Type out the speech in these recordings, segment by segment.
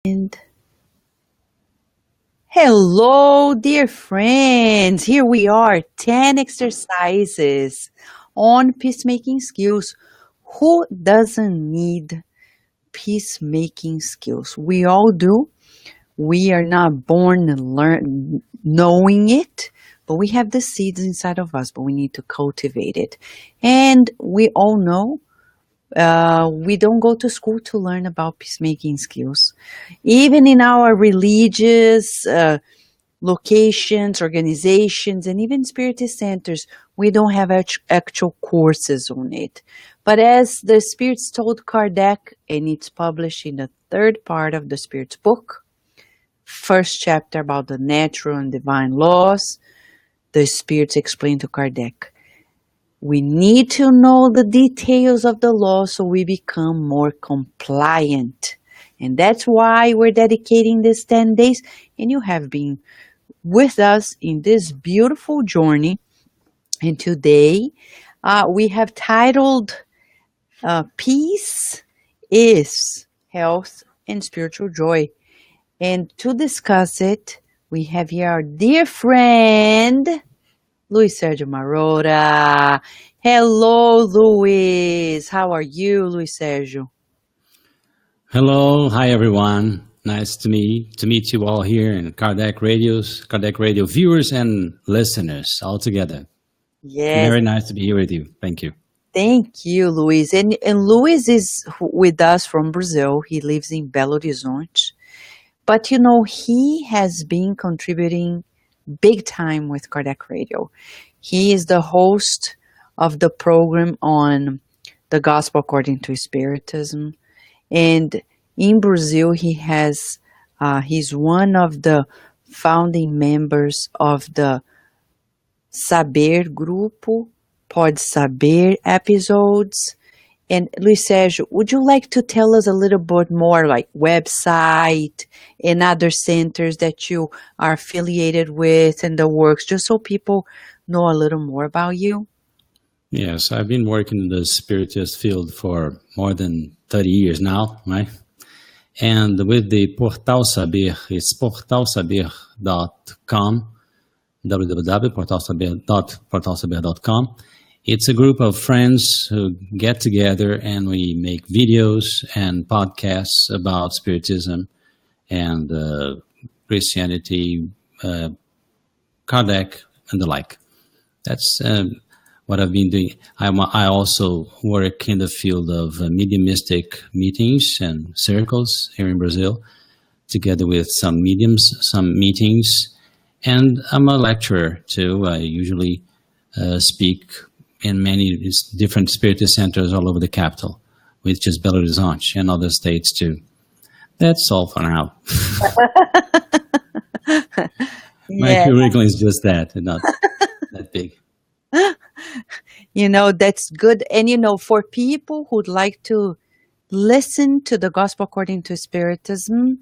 And hello, dear friends. Here we are, 10 exercises on peacemaking skills. Who doesn't need peacemaking skills? We all do. We are not born knowing it, but we have the seeds inside of us, but we need to cultivate it. And we all know we don't go to school to learn about peacemaking skills. Even in our religious locations, organizations, and even spiritist centers, we don't have actual courses on it. But as the spirits told Kardec, and it's published in the third part of the Spirit's book, first chapter about the natural and divine laws, the spirits explain to Kardec, we need to know the details of the law so we become more compliant. And that's why we're dedicating this 10 days. And you have been with us in this beautiful journey. And today we have titled Peace is Health and Spiritual Joy. And to discuss it, we have here our dear friend, Sergio Marotta. Hello, Luis. How are you, Sergio? Hello, hi everyone. Nice to meet you all here in Kardec Radio viewers and listeners all together. Yes. Very nice to be here with you. Thank you. Thank you, Luis. And Luis is with us from Brazil. He lives in Belo Horizonte. But he has been contributing big time with Kardec Radio. He is the host of the program on the Gospel According to Spiritism. And in Brazil, he's one of the founding members of the Saber Grupo, Pode Saber episodes. And Luis Sergio, would you like to tell us a little bit more, like website and other centers that you are affiliated with and the works, just so people know a little more about you? Yes, I've been working in the spiritist field for more than 30 years now, right? And with the Portal Saber, it's portalsaber.com, www.portalsaber.com. It's a group of friends who get together and we make videos and podcasts about Spiritism and Christianity, Kardec, and the like. That's what I've been doing. I also work in the field of mediumistic meetings and circles here in Brazil, together with some mediums, some meetings. And I'm a lecturer too. I usually speak in many different spiritist centers all over the capital, which is Belo Horizonte, and other states too. That's all for now. My curriculum is just that, not that big. That's good. And, for people who'd like to listen to the Gospel According to Spiritism,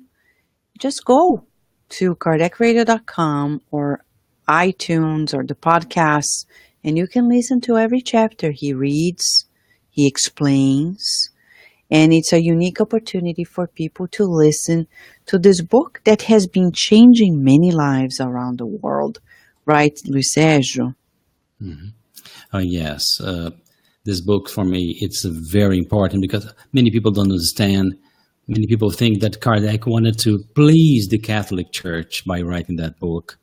just go to kardecradio.com or iTunes or the podcasts, and you can listen to every chapter. He reads, he explains, and it's a unique opportunity for people to listen to this book that has been changing many lives around the world. Right, Luis Sergio? Mm-hmm. Yes. This book for me, it's very important because many people don't understand. Many people think that Kardec wanted to please the Catholic Church by writing that book.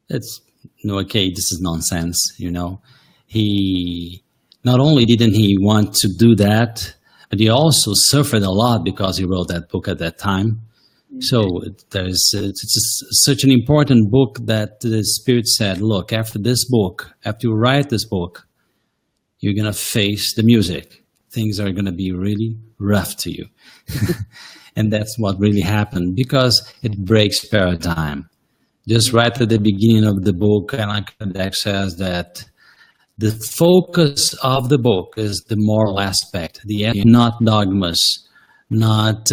This is nonsense, He not only didn't he want to do that, but he also suffered a lot because he wrote that book at that time. So it's such an important book that the Spirit said, look, after you write this book, you're going to face the music. Things are going to be really rough to you. And that's what really happened because it breaks paradigm. Just right at the beginning of the book, Allan Kardec says that the focus of the book is the moral aspect, not dogmas, not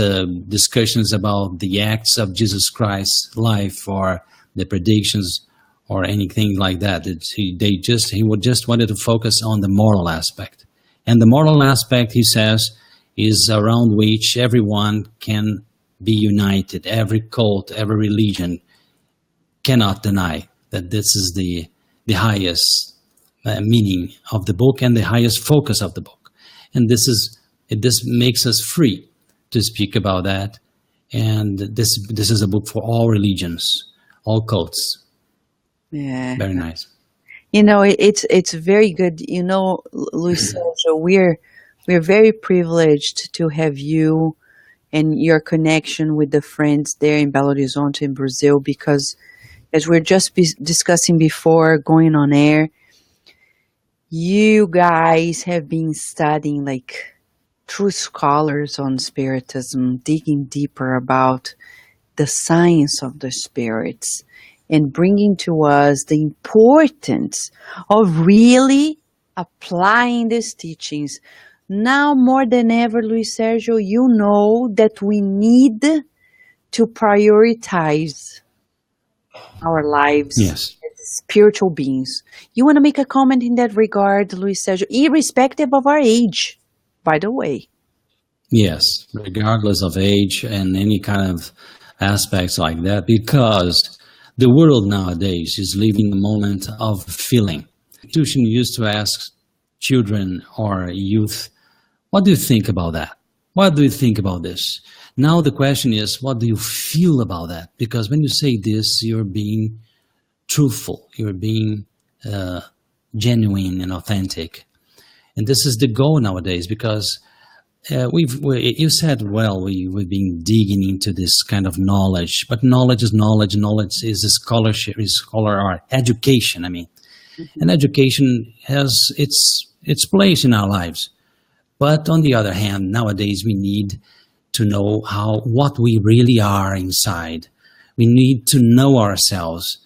discussions about the acts of Jesus Christ's life or the predictions or anything like that. He just wanted to focus on the moral aspect. And the moral aspect, he says, is around which everyone can be united. Every cult, every religion cannot deny that this is the highest meaning of the book and the highest focus of the book. And this makes us free to speak about that. And this is a book for all religions, all cults. Yeah. Very nice. It's very good. Luis Sergio, we're very privileged to have you and your connection with the friends there in Belo Horizonte in Brazil, because as we're just discussing before going on air, you guys have been studying like true scholars on spiritism, digging deeper about the science of the spirits and bringing to us the importance of really applying these teachings. Now more than ever, Luis Sergio, you know that we need to prioritize our lives Yes. as spiritual beings. You want to make a comment in that regard, Luis Sergio, irrespective of our age, by the way? Yes, regardless of age and any kind of aspects like that, because the world nowadays is living a moment of feeling. Institution used to ask children or youth, what do you think about that? What do you think about this? Now the question is, what do you feel about that? Because when you say this, you're being truthful, you're being genuine and authentic. And this is the goal nowadays, because you said, well, we've been digging into this kind of knowledge, but knowledge is knowledge. Knowledge is a scholarship, is scholar art, education. I mean, and education has its place in our lives. But on the other hand, nowadays we need to know what we really are inside. We need to know ourselves.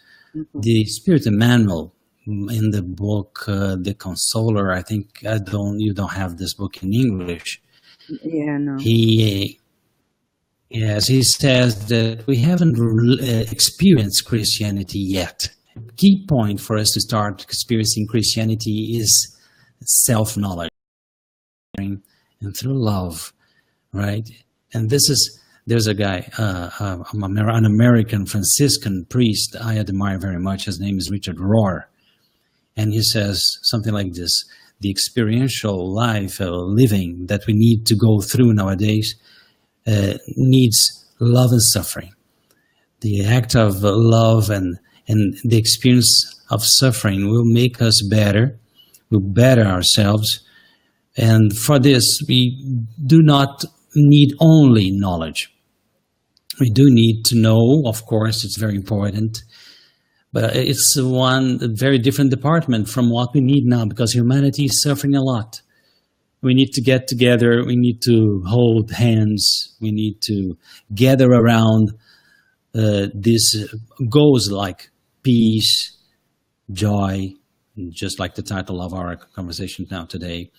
The Spirit Manual in the book, The Consoler, I think you don't have this book in English. Yeah, no. He says that we haven't experienced Christianity yet. Key point for us to start experiencing Christianity is self-knowledge and through love, right? And there's a guy, an American Franciscan priest I admire very much. His name is Richard Rohr. And he says something like this: the experiential life living that we need to go through nowadays needs love and suffering. The act of love and the experience of suffering will make us better, will better ourselves. And for this, we do not need only knowledge. We do need to know, of course, it's very important, but it's a very different department from what we need now, because humanity is suffering a lot. We need to get together. We need to hold hands. We need to gather around these goals like peace, joy, just like the title of our conversation now today,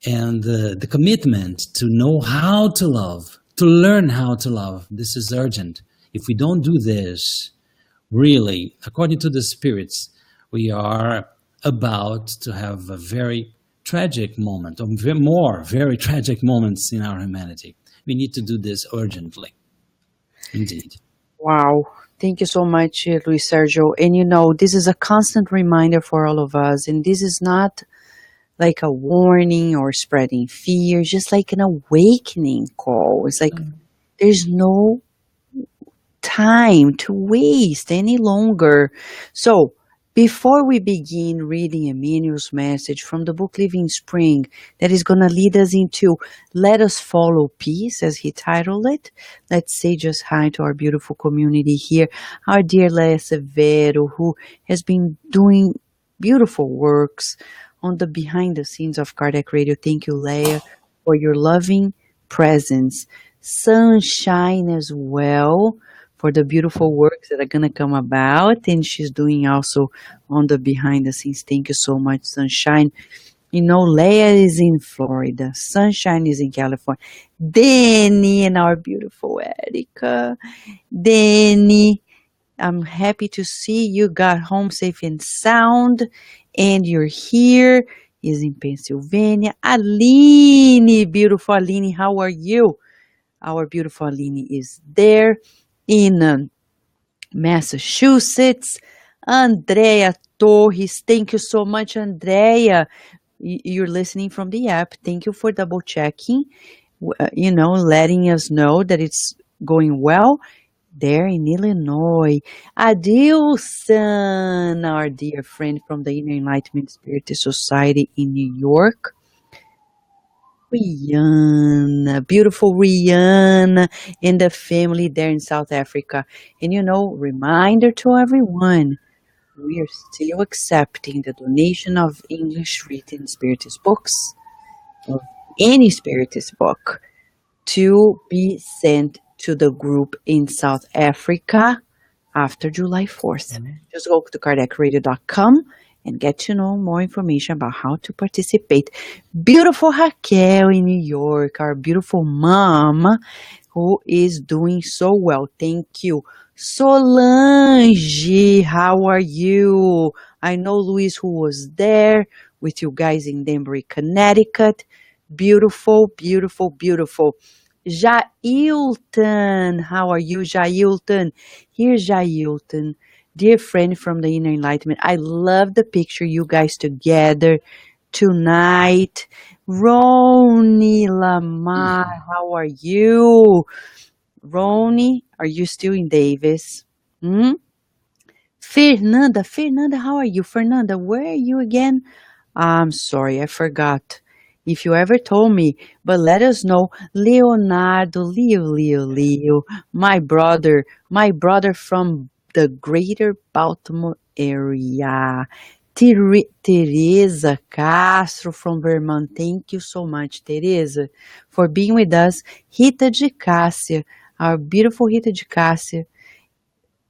and the commitment to know how to love, to learn how to love. This is urgent. If we don't do this, really, according to the spirits, we are about to have a very tragic moment, or more very tragic moments in our humanity. We need to do this urgently. Indeed. Wow. Thank you so much, Luis Sergio. And this is a constant reminder for all of us. And this is not like a warning or spreading fear, just like an awakening call. It's like there's no time to waste any longer. So before we begin reading Emmanuel's message from the book Living Spring, that is going to lead us into Let Us Follow Peace, as he titled it, let's say just hi to our beautiful community here. Our dear Leia Severo, who has been doing beautiful works on the behind the scenes of Kardec Radio. Thank you, Leia, for your loving presence. Sunshine as well, for the beautiful works that are going to come about, and she's doing also on the behind the scenes. Thank you so much, Sunshine. Leia is in Florida. Sunshine is in California. Danny and our beautiful Erica. Danny, I'm happy to see you got home safe and sound, and you're here. Is in Pennsylvania. Aline, beautiful Aline, how are you? Our beautiful Aline is there in Massachusetts. Andrea Torres, thank you so much, Andrea. You're listening from the app. Thank you for double checking, letting us know that it's going well there in Illinois. Adilson, our dear friend from the Inner Enlightenment Spirit Society in New York. Rihanna, beautiful Rihanna, and the family there in South Africa. And reminder to everyone, we are still accepting the donation of English written Spiritist books, of any Spiritist book, to be sent to the group in South Africa after July 4th. Just go to kardecradio.com and get to know more information about how to participate. Beautiful Raquel in New York, our beautiful mom, who is doing so well. Thank you. Solange, how are you? I know Luis, who was there with you guys in Danbury, Connecticut. Beautiful, beautiful, beautiful. Jailton, how are you, Jailton? Here's Jailton, dear friend from the Inner Enlightenment. I love the picture you guys together tonight. Roni Lamar, how are you? Roni, are you still in Davis? Fernanda, how are you? Fernanda, where are you again? I'm sorry, I forgot. If you ever told me, but let us know. Leonardo, Leo, my brother from the greater Baltimore area. Teresa Castro from Vermont. Thank you so much, Teresa, for being with us. Rita de Cássia, our beautiful Rita de Cássia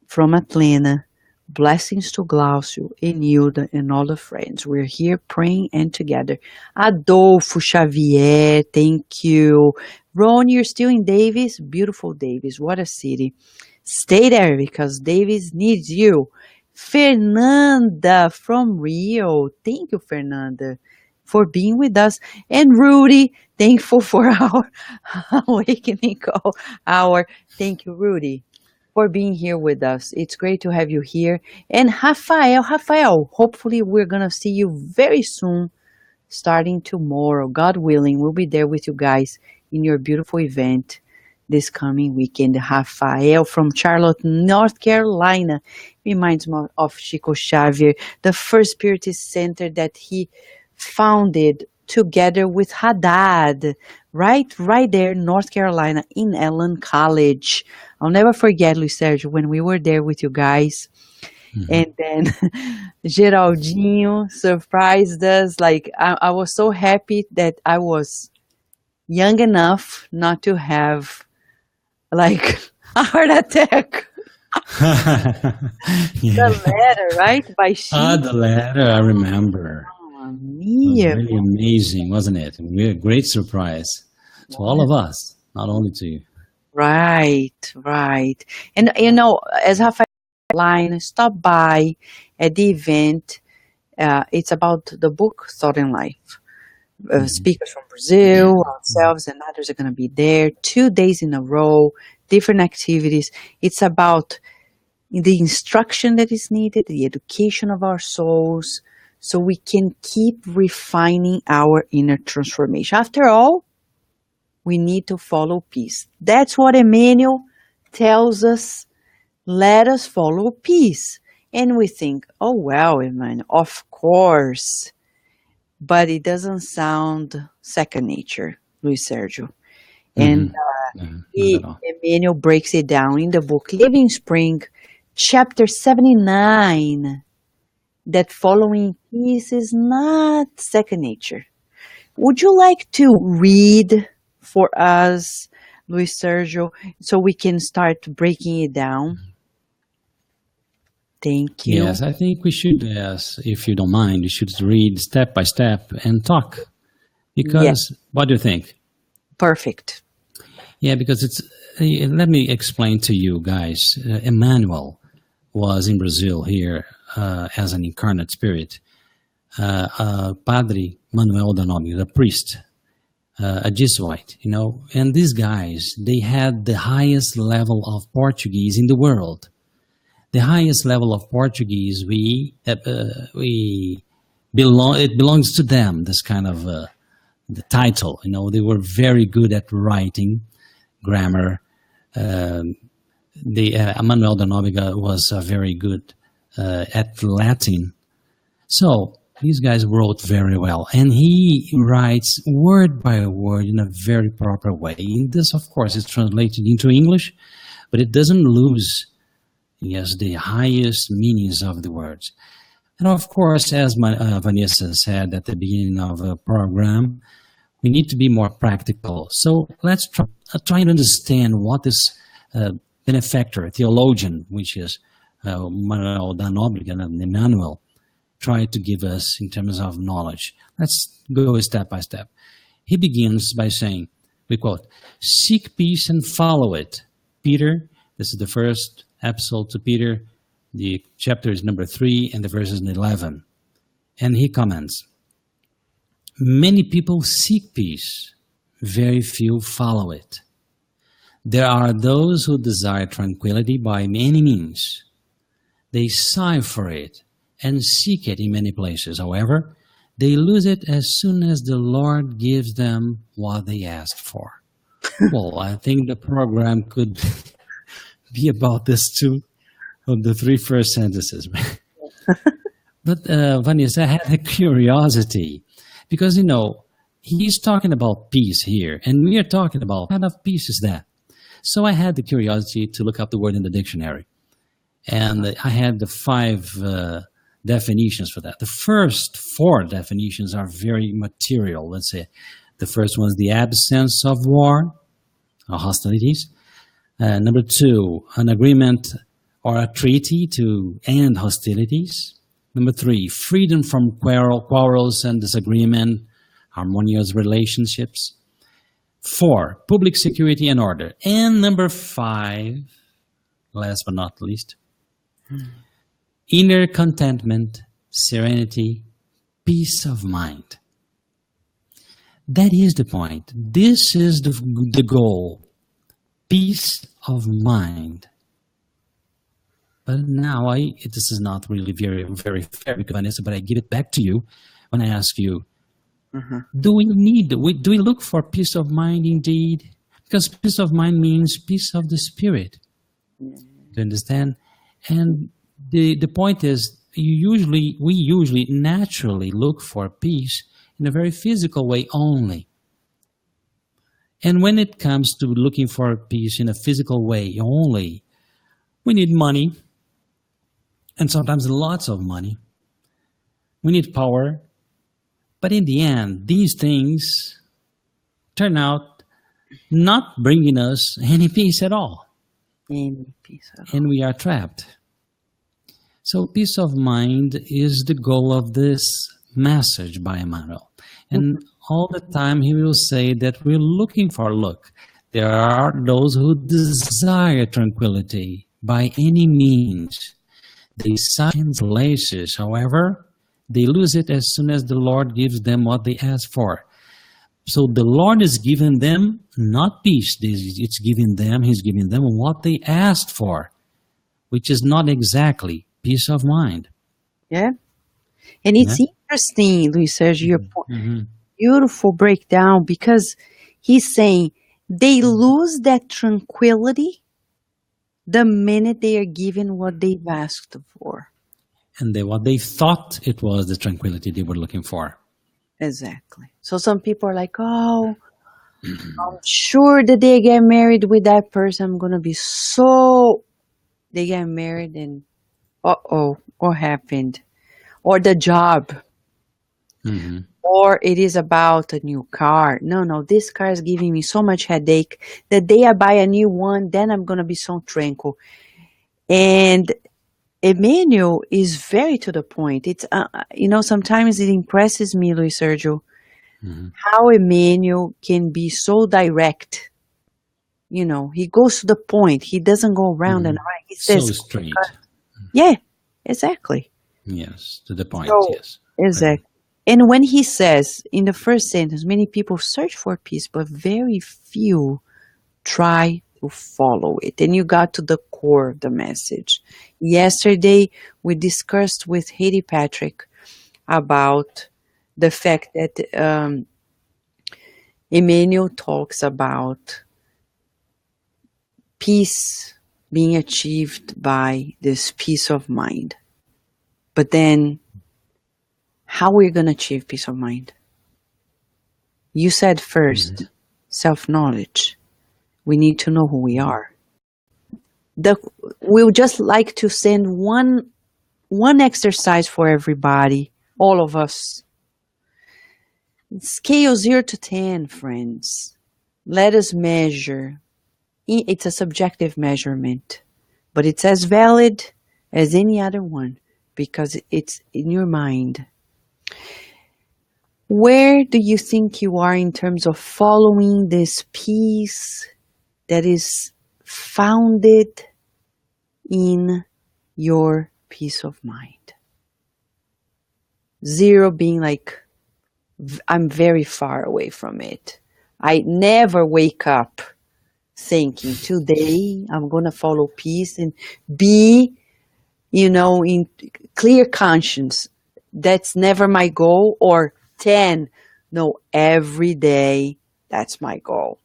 from Atlanta. Blessings to Glaucio and Hilda and all the friends. We're here praying and together. Adolfo Xavier, thank you. Ron, you're still in Davis? Beautiful Davis. What a city. Stay there because Davis needs you. Fernanda from Rio. Thank you, Fernanda, for being with us. And Rudy, thankful for our awakening call hour. Thank you, Rudy, for being here with us. It's great to have you here. And Rafael, hopefully we're going to see you very soon, starting tomorrow. God willing, we'll be there with you guys in your beautiful event this coming weekend. Rafael from Charlotte, North Carolina, reminds me of Chico Xavier, the first Spiritist center that he founded together with Haddad, right there, North Carolina, in Ellen College. I'll never forget, Luis Sergio, when we were there with you guys. And then Geraldinho surprised us. Like, I was so happy that I was young enough not to have, like, a heart attack. Yeah. The letter, right? By Chico. The letter, I remember. Oh, It was Mia. really amazing, wasn't it? A great surprise to all of us, not only to you. Right. And, as Rafael line, stop by at the event. It's about the book Thought in Life. Speakers from Brazil, ourselves, and others are going to be there 2 days in a row, different activities. It's about the instruction that is needed, the education of our souls, so we can keep refining our inner transformation. After all, we need to follow peace. That's what Emmanuel tells us. Let us follow peace. And we think, oh, well, Emmanuel, of course. But it doesn't sound second nature, Luis Sergio. And Not at all. Emmanuel breaks it down in the book Living Spring, chapter 79, that following peace is not second nature. Would you like to read for us, Luis Sergio, so we can start breaking it down? Thank you. Yes, I think we should, yes, if you don't mind, we should read step by step and talk. Because, what do you think? Perfect. Yeah, because let me explain to you guys. Emmanuel was in Brazil here as an incarnate spirit. Padre Manuel da Nóbrega, the priest, a Jesuit, and these guys, they had the highest level of Portuguese in the world. The highest level of Portuguese, we belong. It belongs to them. This kind of the title, they were very good at writing, grammar. The Manuel de Nóbrega was very good at Latin. So these guys wrote very well, and he writes word by word in a very proper way. And this, of course, is translated into English, but it doesn't lose, yes, the highest meanings of the words. And of course, as Vanessa said at the beginning of the program, we need to be more practical. So let's try and understand what this benefactor, theologian, which is Manuel da Nóbrega and Emmanuel, try to give us in terms of knowledge. Let's go step by step. He begins by saying, we quote, "Seek peace and follow it." Peter, this is the first epistle to Peter. The chapter is number 3 and the verse is 11. And he comments, "Many people seek peace, very few follow it. There are those who desire tranquility by any means. They sigh for it and seek it in many places. However, they lose it as soon as the Lord gives them what they ask for." Well, I think the program could be about this too, of the 3 first sentences. But Vanessa, I had a curiosity because, he's talking about peace here, and we are talking about what kind of peace is that? So I had the curiosity to look up the word in the dictionary, and I had the 5 definitions for that. The first 4 definitions are very material. Let's say the first one is the absence of war or hostilities. Number 2, an agreement or a treaty to end hostilities. Number 3, freedom from quarrels and disagreement, harmonious relationships. 4, public security and order. And number 5, last but not least, inner contentment, serenity, peace of mind. That is the point. This is the goal. Peace of mind. But now this is not really very, very fair, Vanessa, but I give it back to you when I ask you, do we look for peace of mind indeed? Because peace of mind means peace of the spirit. Do you understand? And the point is, we usually naturally look for peace in a very physical way only. And when it comes to looking for peace in a physical way only, we need money, and sometimes lots of money. We need power. But in the end, these things turn out not bringing us any peace at all. Any peace at all. And we are trapped. So peace of mind is the goal of this message by Emmanuel. And all the time he will say that we're looking for, there are those who desire tranquility by any means. They sigh in places, however, they lose it as soon as the Lord gives them what they ask for. So the Lord is giving them not peace, he's giving them what they asked for, which is not exactly peace of mind. Yeah. And it's interesting, Luis Sergio, your point. Beautiful breakdown, because he's saying they lose that tranquility the minute they are given what they've asked for. And what they thought it was the tranquility they were looking for. Exactly. So some people are like, oh, I'm sure that they get married with that person. I'm going to be so... They get married and, what happened? Or the job. Or it is about a new car. No, this car is giving me so much headache. The day I buy a new one, then I'm going to be so tranquil. And Emmanuel is very to the point. It's, sometimes it impresses me, Luis Sergio, how Emmanuel can be so direct. He goes to the point. He doesn't go around and around. He says, so straight. Yeah, exactly. Yes, to the point, So, yes. Exactly. And when he says in the first sentence, many people search for peace, but very few try to follow it. And you got to the core of the message. Yesterday, we discussed with Haiti Patrick about the fact that Emmanuel talks about peace being achieved by this peace of mind. But then, how are we going to achieve peace of mind? You said first, self-knowledge. We need to know who we are. We would just like to send one exercise for everybody, all of us. Scale 0 to 10, friends. Let us measure. It's a subjective measurement, but it's as valid as any other one because it's in your mind. Where do you think you are in terms of following this peace that is founded in your peace of mind? 0 being like, I'm very far away from it. I never wake up thinking, today I'm going to follow peace, and be, in clear conscience. That's never my goal. Or 10, no, every day, that's my goal.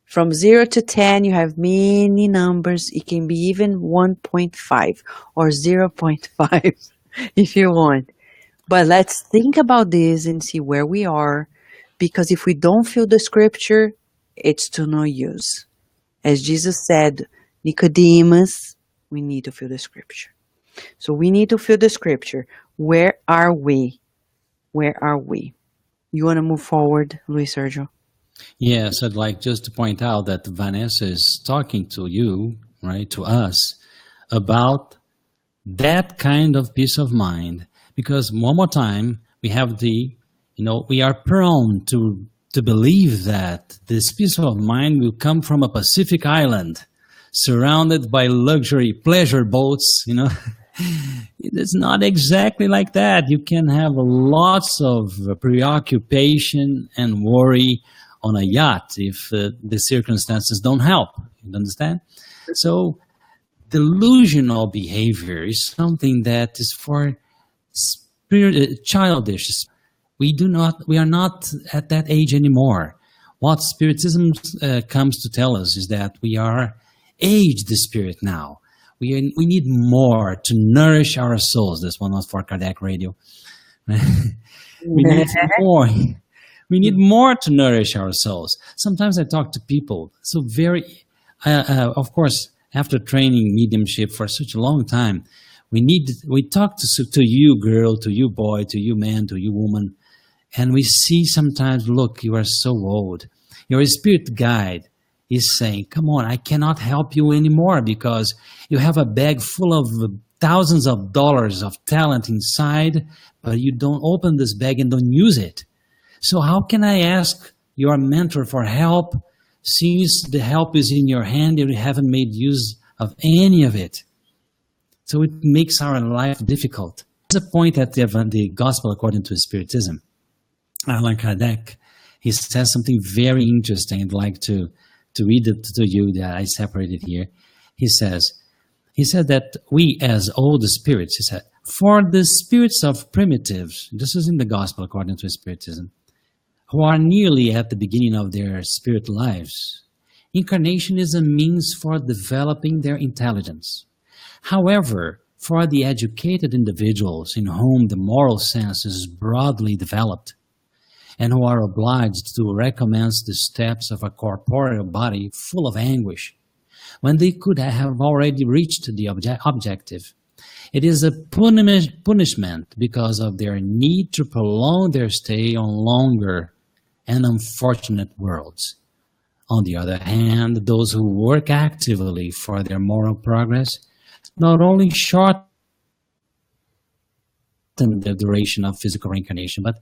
From 0 to 10, you have many numbers. It can be even 1.5 or 0.5 if you want. But let's think about this and see where we are, because if we don't feel the scripture, it's to no use. As Jesus said, Nicodemus, we need to feel the scripture. So we need to feel the scripture. Where are we? Where are we? You want to move forward, Luis Sergio? Yes, I'd like just to point out that Vanessa is talking to you, right, to us, about that kind of peace of mind. Because one more time, we have we are prone to believe that this peace of mind will come from a Pacific island surrounded by luxury pleasure boats, It's not exactly like that. You can have lots of preoccupation and worry on a yacht if the circumstances don't help. You understand? So delusional behavior is something that is for childish. We are not at that age anymore. What Spiritism comes to tell us is that we are aged spirit now. We need more to nourish our souls. This one was for Kardec Radio. We need more. We need more to nourish our souls. Sometimes I talk to people. So of course, after training mediumship for such a long time, we talk to you girl, to you boy, to you man, to you woman, and we see sometimes, look, you are so old. Your spirit guide is saying, come on, I cannot help you anymore because you have a bag full of thousands of dollars of talent inside, but you don't open this bag and don't use it. So how can I ask your mentor for help since the help is in your hand and you haven't made use of any of it? So it makes our life difficult. There's a point at the Gospel according to Spiritism. Allan Kardec, he says something very interesting. I'd like to read it to you that I separated here. He said that we as old spirits, he said, for the spirits of primitives, this is in the Gospel according to Spiritism, who are nearly at the beginning of their spirit lives, incarnation is a means for developing their intelligence. However, for the educated individuals in whom the moral sense is broadly developed, and who are obliged to recommence the steps of a corporeal body full of anguish, when they could have already reached the objective, it is a punishment because of their need to prolong their stay on longer and unfortunate worlds. On the other hand, those who work actively for their moral progress not only shorten the duration of physical reincarnation, but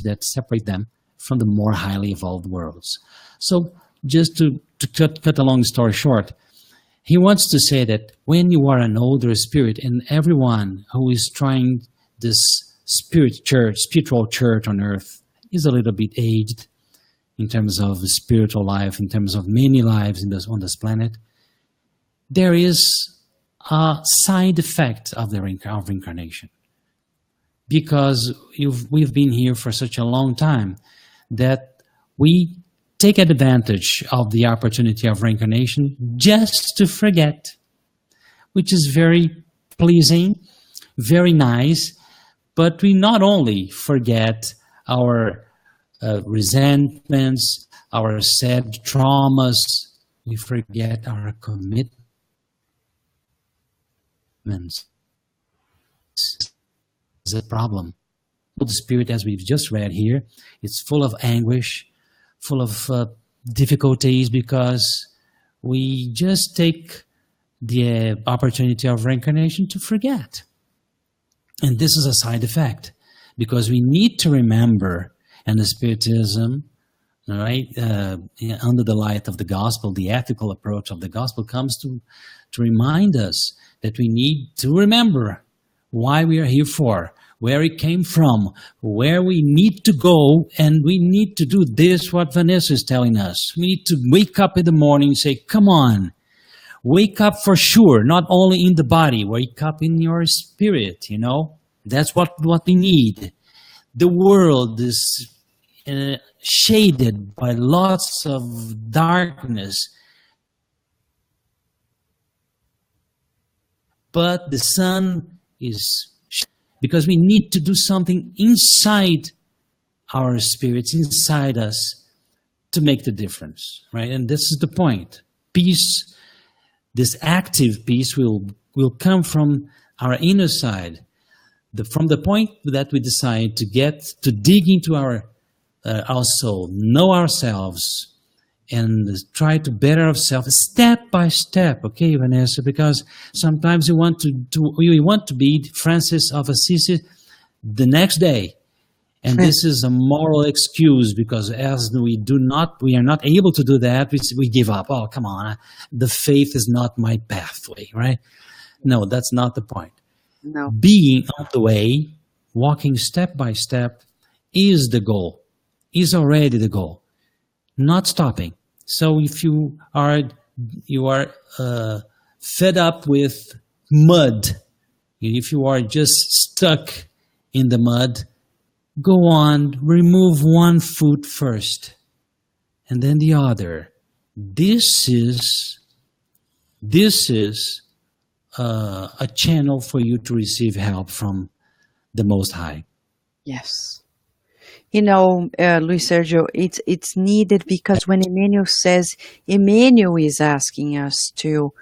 that separate them from the more highly evolved worlds. So just to cut a long story short, he wants to say that when you are an older spirit, and everyone who is trying this spiritual church on earth is a little bit aged in terms of spiritual life, in terms of many lives on this planet, there is a side effect of of reincarnation. Because we've been here for such a long time that we take advantage of the opportunity of reincarnation just to forget, which is very pleasing, very nice, but we not only forget our resentments, our sad traumas, we forget our commitments. Is a problem. The spirit, as we've just read here, it's full of anguish, full of difficulties, because we just take the opportunity of reincarnation to forget. And this is a side effect, because we need to remember, and the Spiritism, right, under the light of the gospel, the ethical approach of the gospel comes to remind us that we need to remember why we are here for, where it came from, where we need to go, and we need to do this, what Vanessa is telling us. We need to wake up in the morning and say, come on, wake up for sure, not only in the body, wake up in your spirit, you know? That's what we need. The world is shaded by lots of darkness, but the sun is, because we need to do something inside our spirits, inside us, to make the difference, right? And this is the point. Peace, this active peace will come from our inner side. From the point that we decide to dig into our soul, know ourselves, and try to better ourselves step by step, okay, Vanessa? Because sometimes we want to be Francis of Assisi the next day, and this is a moral excuse, because as we are not able to do that, we give up. Oh, come on, the faith is not my pathway, right? No, that's not the point. No. Being on the way, walking step by step, is the goal. Is already the goal. Not stopping. So if you are fed up with mud, if you are just stuck in the mud, go on, remove one foot first, and then the other. This is a channel for you to receive help from the Most High. Yes. You know, Luis Sergio, it's needed, because when Emmanuel says, Emmanuel is asking us to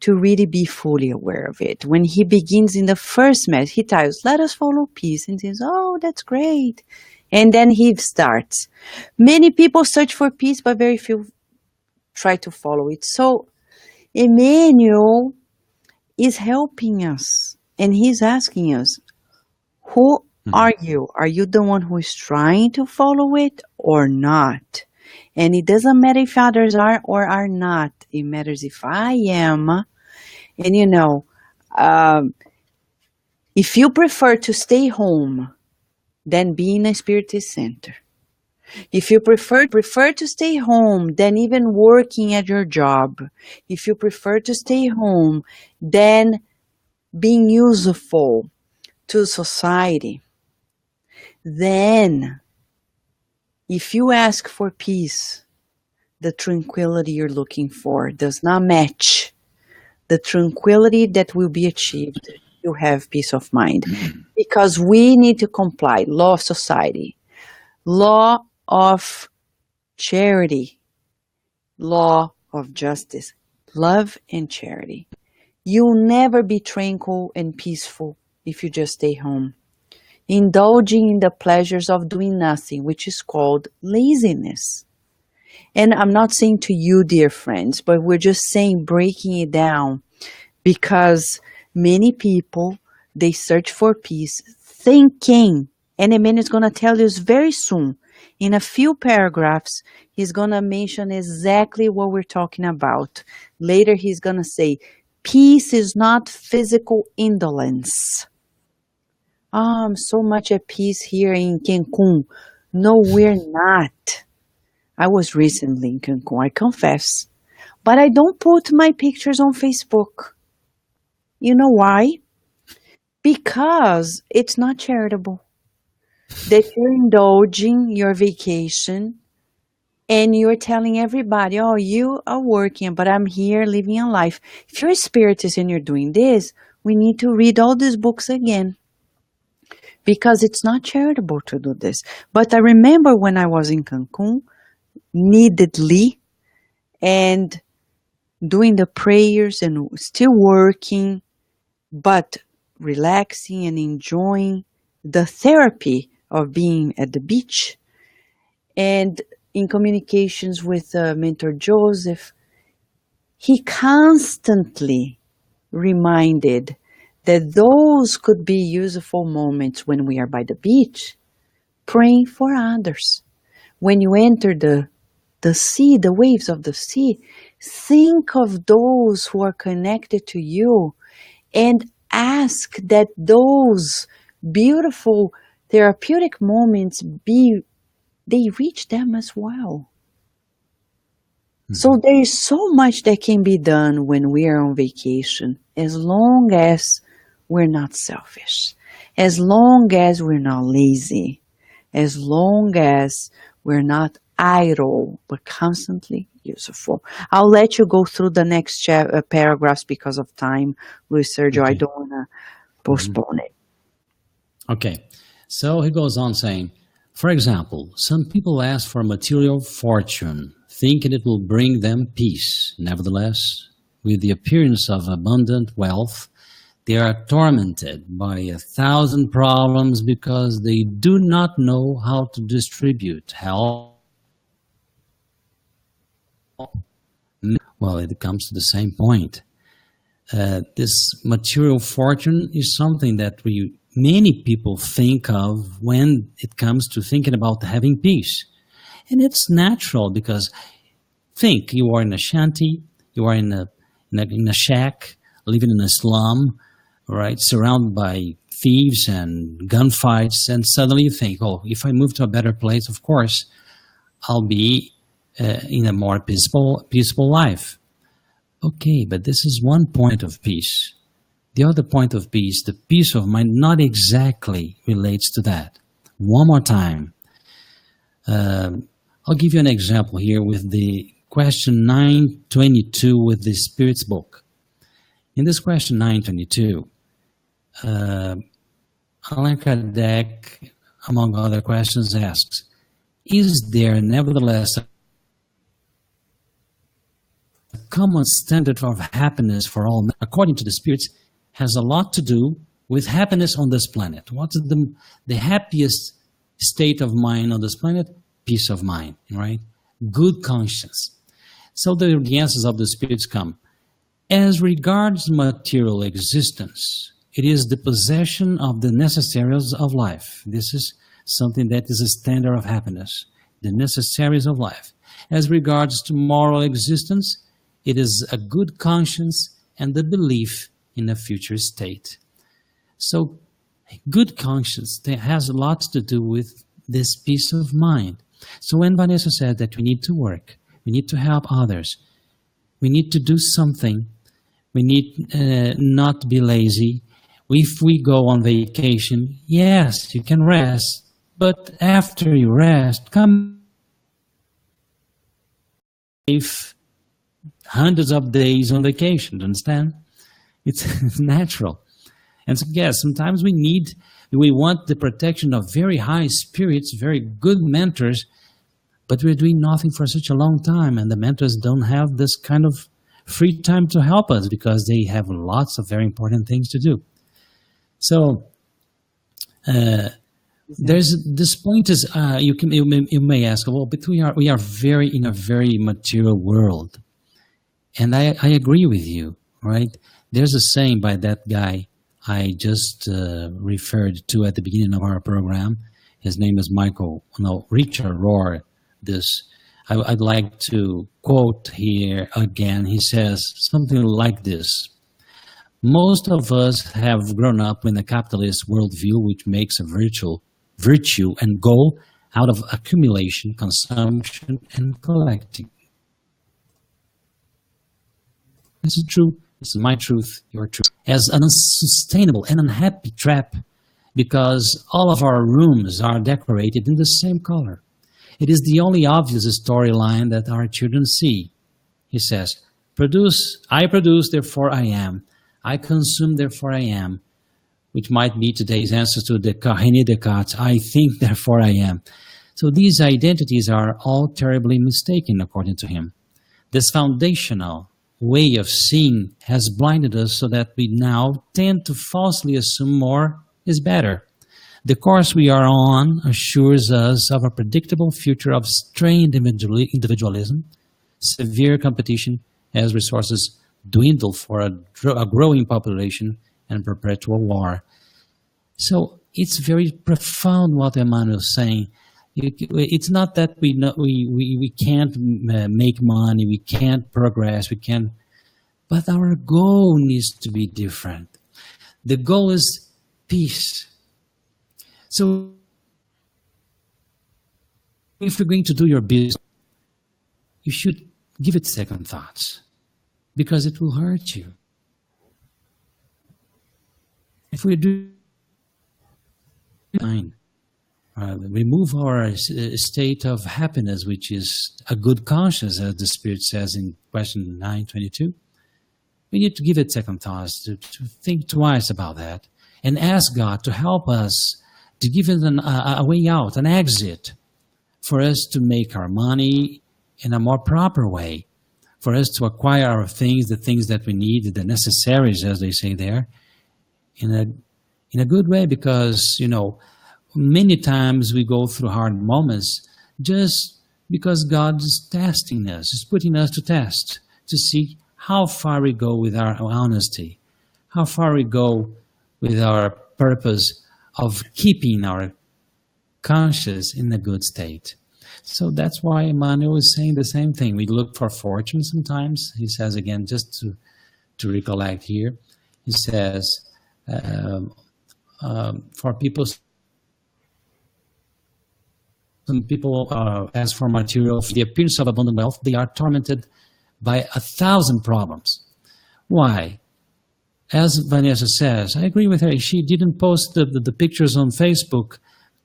really be fully aware of it. When he begins in the first mass, he tells, let us follow peace, and says, oh, that's great. And then he starts. Many people search for peace, but very few try to follow it. So Emmanuel is helping us, and he's asking us, who are you? Are you the one who is trying to follow it or not? And it doesn't matter if others are or are not. It matters if I am. And you know, if you prefer to stay home, then be in a spiritist center. If you prefer to stay home, then even working at your job. If you prefer to stay home, then being useful to society. Then, if you ask for peace, the tranquility you're looking for does not match the tranquility that will be achieved. You have peace of mind. Because we need to comply. Law of society. Law of charity. Law of justice. Love and charity. You'll never be tranquil and peaceful if you just stay home, indulging in the pleasures of doing nothing, which is called laziness. And I'm not saying to you, dear friends, but we're just saying, breaking it down, because many people, they search for peace thinking, and Emmanuel is going to tell us very soon, in a few paragraphs, he's going to mention exactly what we're talking about. Later, he's going to say, peace is not physical indolence. I'm so much at peace here in Cancun. No, we're not. I was recently in Cancun, I confess. But I don't put my pictures on Facebook. You know why? Because it's not charitable. That you're indulging your vacation and you're telling everybody, oh, you are working, but I'm here living a life. If your spirit is and you're doing this, we need to read all these books again because it's not charitable to do this. But I remember when I was in Cancun, neededly, and doing the prayers and still working, but relaxing and enjoying the therapy of being at the beach and in communications with mentor Joseph. He constantly reminded that those could be useful moments when we are by the beach, praying for others. When you enter the sea, the waves of the sea, think of those who are connected to you and ask that those beautiful therapeutic moments they reach them as well. So Mhm. there is so much that can be done when we are on vacation, as long as we're not selfish, as long as we're not lazy, as long as we're not idle, but constantly useful. I'll let you go through the next paragraphs because of time, Luis Sergio. I Okay. don't want to Mhm. postpone it. Okay. So he goes on saying, for example, some people ask for material fortune, thinking it will bring them peace. Nevertheless, with the appearance of abundant wealth, they are tormented by 1,000 problems because they do not know how to distribute help. Well, it comes to the same point. This material fortune is something that many people think of when it comes to thinking about having peace. And it's natural because think you are in a shanty, you are in a shack, living in a slum, right, surrounded by thieves and gunfights, and suddenly you think, oh, if I move to a better place, of course, I'll be in a more peaceful life. Okay, but this is one point of peace. The other point of peace, the peace of mind, not exactly relates to that. One more time. I'll give you an example here with the question 922 with the Spirit's book. In this question 922, Allan Kardec, among other questions, asks, is there nevertheless a common standard of happiness for all men, according to the spirits, has a lot to do with happiness on this planet. What's the happiest state of mind on this planet? Peace of mind, right? Good conscience. So the answers of the spirits come. As regards material existence, it is the possession of the necessaries of life. This is something that is a standard of happiness, the necessaries of life. As regards to moral existence, it is a good conscience and the belief in a future state. So, good conscience has a lot to do with this peace of mind. So, when Vanessa said that we need to work, we need to help others, we need to do something, we need not to be lazy. If we go on vacation, yes, you can rest, but after you rest, come if hundreds of days on vacation, understand? It's natural. And so, yes, sometimes we want the protection of very high spirits, very good mentors, but we're doing nothing for such a long time, and the mentors don't have this kind of free time to help us because they have lots of very important things to do. So there's this point is you may ask, well, but we are very in a very material world, and I agree with you, right? There's a saying by that guy I just referred to at the beginning of our program. His name is Richard Rohr. I'd like to quote here again. He says something like this: Most of us have grown up in a capitalist worldview which makes a virtue and goal out of accumulation, consumption, and collecting. This is true. This is my truth, your truth. As an unsustainable and unhappy trap because all of our rooms are decorated in the same color. It is the only obvious storyline that our children see. He says, I produce, therefore I am. I consume, therefore I am, which might be today's answer to René Descartes, I think, therefore I am. So these identities are all terribly mistaken, according to him. This foundational way of seeing has blinded us so that we now tend to falsely assume more is better. The course we are on assures us of a predictable future of strained individualism, severe competition as resources dwindle for a growing population, and perpetual war. So it's very profound what Emmanuel is saying. It's not that we can't make money, we can't progress, we can't, but our goal needs to be different. The goal is peace. So if you're going to do your business, you should give it second thoughts because it will hurt you. If we do remove our state of happiness, which is a good conscience, as the Spirit says in question 922, we need to give it second thoughts, to think twice about that, and ask God to help us, to give it a way out, an exit, for us to make our money in a more proper way, for us to acquire our things, the things that we need, the necessaries, as they say there, in a good way, because, many times we go through hard moments just because God is testing us, is putting us to test, to see how far we go with our honesty, how far we go with our purpose of keeping our conscience in a good state. So that's why Emmanuel is saying the same thing. We look for fortune sometimes. He says again, just to recollect here, he says, for people, some people, as for material, for the appearance of abundant wealth, they are tormented by 1,000 problems. Why? As Vanessa says, I agree with her. She didn't post the pictures on Facebook,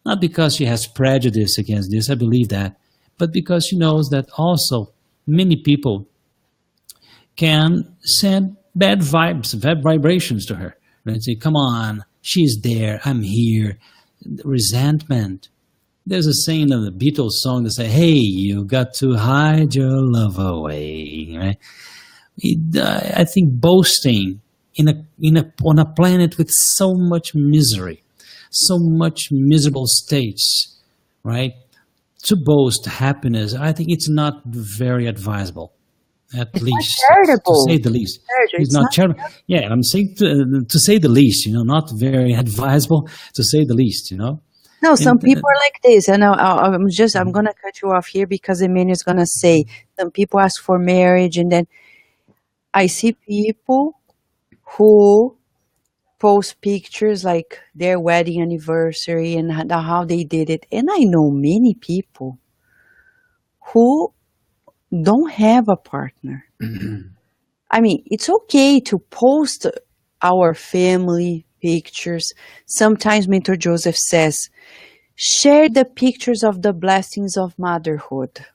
not because she has prejudice against this, I believe that, but because she knows that also many people can send bad vibes, bad vibrations to her. And say, come on, she's there, I'm here. Resentment. There's a saying of the Beatles song that say, hey, you got to hide your love away. Right? I think boasting on a planet with so much misery, so much miserable states, right? To boast happiness, I think it's not very advisable, at least, to say the least. Sergio, It's not charitable. Yeah, I'm saying to say the least, not very advisable, to say the least, No, some And people are like this, and I'm gonna cut you off here because Emmanuel is gonna say some people ask for marriage, and then I see people who post pictures like their wedding anniversary and how they did it, and I know many people who don't have a partner. I mean, it's okay to post our family pictures. Sometimes Mentor Joseph says, share the pictures of the blessings of motherhood.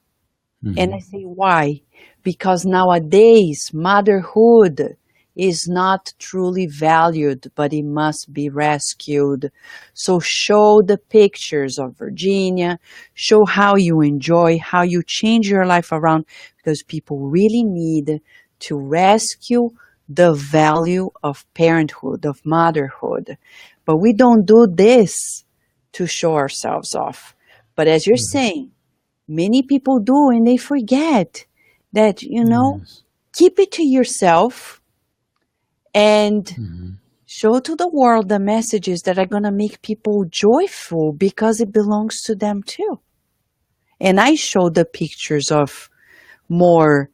And I say, why? Because nowadays, motherhood is not truly valued, but it must be rescued. So show the pictures of Virginia, show how you enjoy, how you change your life around, because people really need to rescue the value of parenthood, of motherhood. But we don't do this to show ourselves off. But as you're saying, many people do, and they forget that, yes. keep it to yourself and show to the world the messages that are going to make people joyful because it belongs to them too. And I show the pictures of more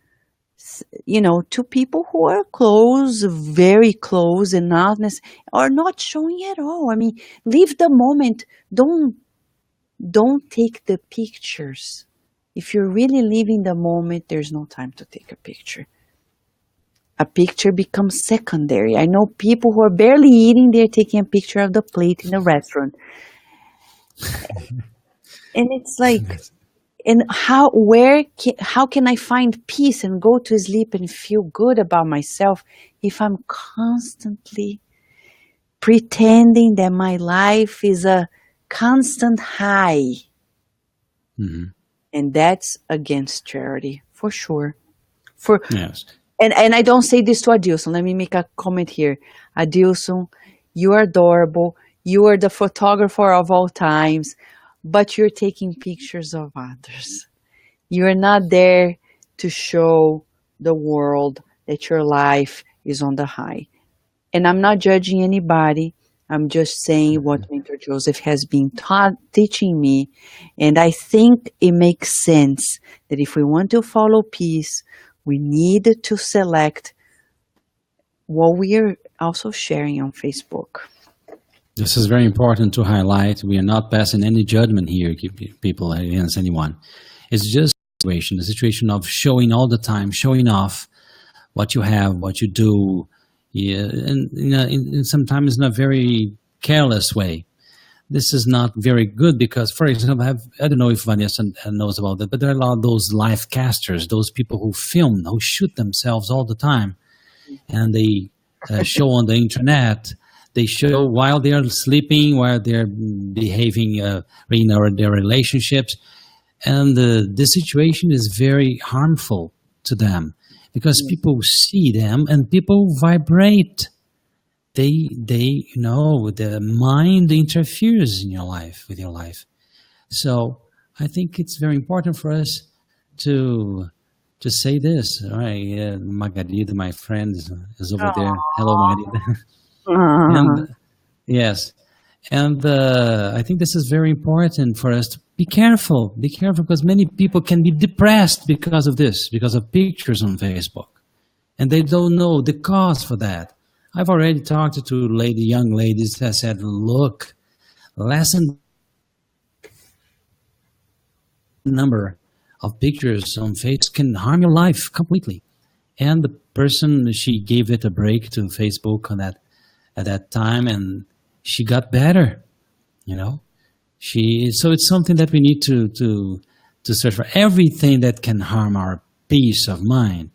to people who are close, very close, and not or not showing at all. I mean, leave the moment. Don't take the pictures. If you're really living the moment, there's no time to take a picture. A picture becomes secondary. I know people who are barely eating, they're taking a picture of the plate in a restaurant. And it's like, and how can I find peace and go to sleep and feel good about myself if I'm constantly pretending that my life is a constant high? Mhm. And that's against charity, for sure. For Yes. and I don't say this to Adilson. Let me make a comment here. Adilson, you are adorable. You are the photographer of all times, but you're taking pictures of others. You are not there to show the world that your life is on the high. And I'm not judging anybody. I'm just saying what Mentor Joseph has been teaching me. And I think it makes sense that if we want to follow peace, we need to select what we are also sharing on Facebook. This is very important to highlight. We are not passing any judgment here, people, against anyone. It's just a situation of showing all the time, showing off what you have, what you do, yeah, and sometimes in a very careless way. This is not very good because, for example, I don't know if Vanessa knows about that, but there are a lot of those live casters, those people who film, who shoot themselves all the time, and they show on the internet. They show while they are sleeping, while they're behaving in their relationships, and the situation is very harmful to them because people see them and people vibrate. The mind interferes in your life, with your life. So I think it's very important for us to say this. All right, Margarida, my friend, is over there. Hello, Margarida. And yes, and I think this is very important for us to be careful. Be careful because many people can be depressed because of this, because of pictures on Facebook, and they don't know the cause for that. I've already talked to young ladies that said, "Look, lessen the number of pictures on Facebook can harm your life completely." And the person, she gave it a break to Facebook on that at that time, and she got better. So it's something that we need to search for everything that can harm our peace of mind.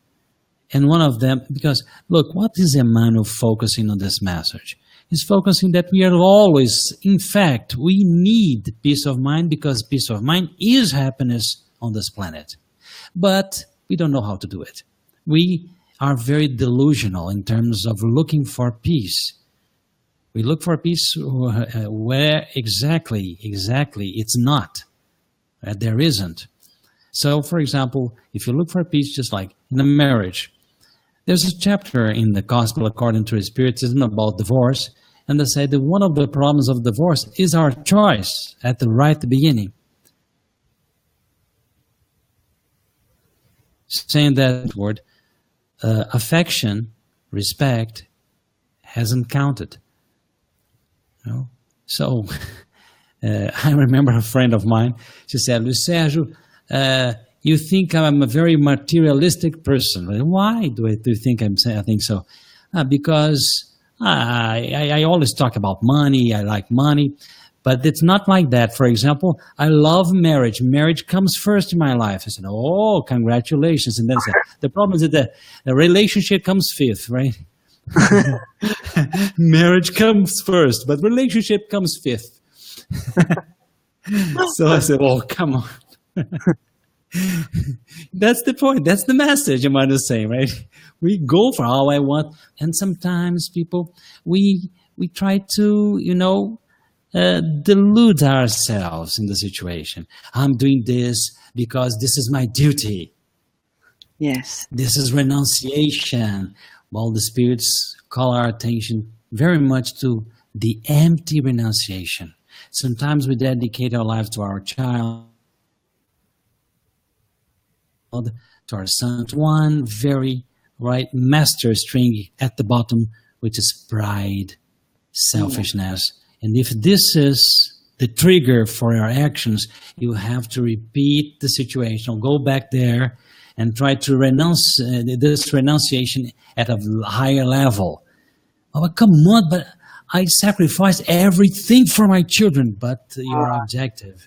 And one of them, because look, what is Emmanuel focusing on this message? He's focusing that we are always, in fact, we need peace of mind because peace of mind is happiness on this planet. But we don't know how to do it. We are very delusional in terms of looking for peace. We look for peace where exactly it's not. There isn't. So, for example, if you look for peace just like in a marriage, there's a chapter in the Gospel according to Spiritism about divorce, and they say that one of the problems of divorce is our choice at the right beginning. Saying that word, affection, respect, hasn't counted. So I remember a friend of mine, she said, Sergio, you think I'm a very materialistic person. Why do you think I think so? Because I always talk about money. I like money. But it's not like that. For example, I love marriage. Marriage comes first in my life. I said, oh, congratulations. And then I said, the problem is that the relationship comes fifth, right? Marriage comes first, but relationship comes fifth. So I said, oh, come on. That's the point. That's the message I'm going to say, right? We go for all I want. And sometimes people, we try to, delude ourselves in the situation. I'm doing this because this is my duty. Yes. This is renunciation. Well, the spirits call our attention very much to the empty renunciation. Sometimes we dedicate our lives to our child, to our sons. One very right master string at the bottom, which is pride, Yeah. selfishness. And if this is the trigger for your actions, you have to repeat the situation, go back there and try to renounce this renunciation at a higher level. Oh, come on, but I sacrificed everything for my children, but your objective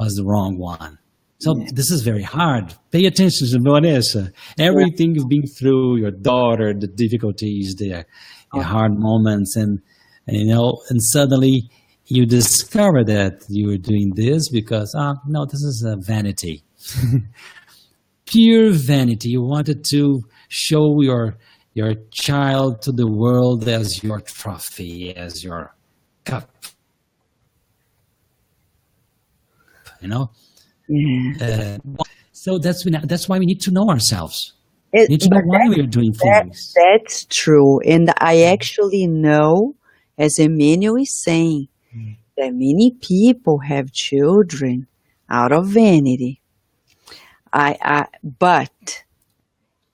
was the wrong one. So Yeah. this is very hard. Pay attention to Vanessa. Yeah. Everything you've been through, your daughter, the difficulties, the Okay. hard moments, and suddenly you discover that you were doing this because no, this is a vanity, pure vanity. You wanted to show your child to the world as your trophy, as your cup, you know. Yeah. Uh, so that's why we need to know ourselves. We need to know But why we are doing things. that's true. And I actually know, as Emmanuel is saying, that many people have children out of vanity.